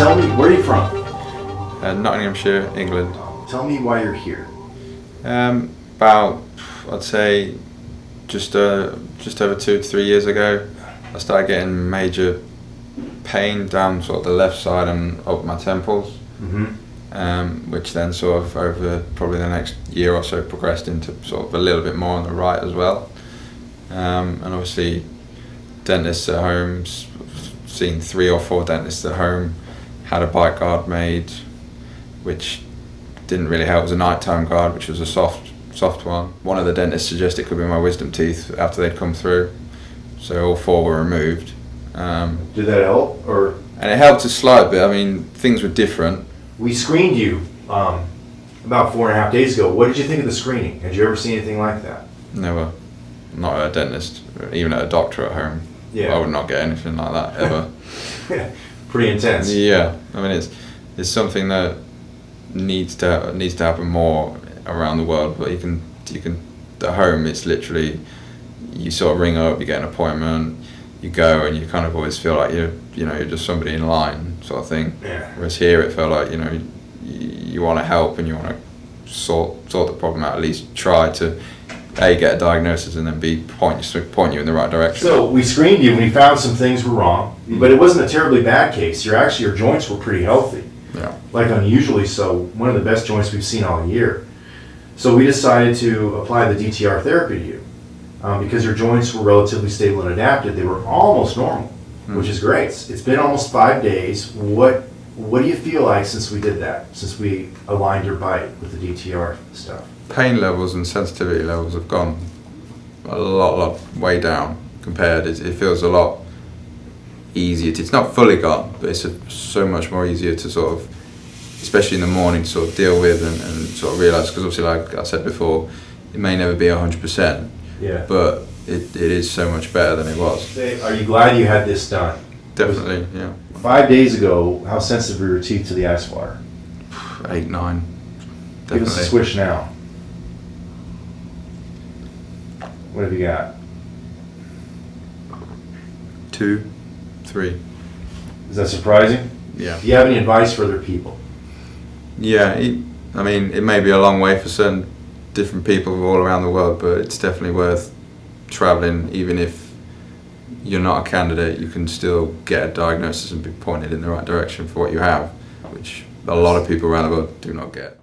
Tell me, where are you from? Nottinghamshire, England. Tell me why you're here. About, I'd say, just over 2 to 3 years ago, I started getting major pain down sort of the left side and up my temples, which then sort of over probably the next year or so progressed into sort of a little bit more on the right as well. And obviously, dentists at home, seen 3 or 4 dentists at home, had a bite guard made, which didn't really help. It was a nighttime guard, which was a soft one. One of the dentists suggested it could be my wisdom teeth after they'd come through, so all 4 were removed. Did that help? And it helped a slight bit. I mean, things were different. We screened you about 4.5 days ago. What did you think of the screening? Had you ever seen anything like that? Never. Not at a dentist, even at a doctor at home. Yeah. I would not get anything like that ever. Pretty intense. Yeah, I mean it's something that needs to happen more around the world. But you can at home, it's literally you sort of ring up, you get an appointment, you go, and you kind of always feel like you're just somebody in line sort of thing. Yeah. Whereas here it felt like you want to help and you want to sort the problem out, at least try to A, get a diagnosis, and then B, point you in the right direction. So we screened you and we found some things were wrong, but it wasn't a terribly bad case. Your joints were pretty healthy. Yeah. Like unusually so, one of the best joints we've seen all year. So we decided to apply the DTR therapy to you because your joints were relatively stable and adapted. They were almost normal, which is great. It's been almost 5 days. What do you feel like since we did that? Since we aligned your bite with the DTR stuff? Pain levels and sensitivity levels have gone a lot way down compared. It feels a lot easier. It's not fully gone, but it's so much more easier to sort of, especially in the morning, to sort of deal with and sort of realise, because obviously, like I said before, it may never be 100%, yeah, but it is so much better than it was. Are you glad you had this done? Definitely, yeah. 5 days ago, how sensitive were your teeth to the ice water? 8, 9, definitely. Give us a switch now. What have you got? 2, 3. Is that surprising? Yeah. Do you have any advice for other people? Yeah, I mean, it may be a long way for certain different people all around the world, but it's definitely worth traveling. Even if you're not a candidate, you can still get a diagnosis and be pointed in the right direction for what you have, which a lot of people around the world do not get.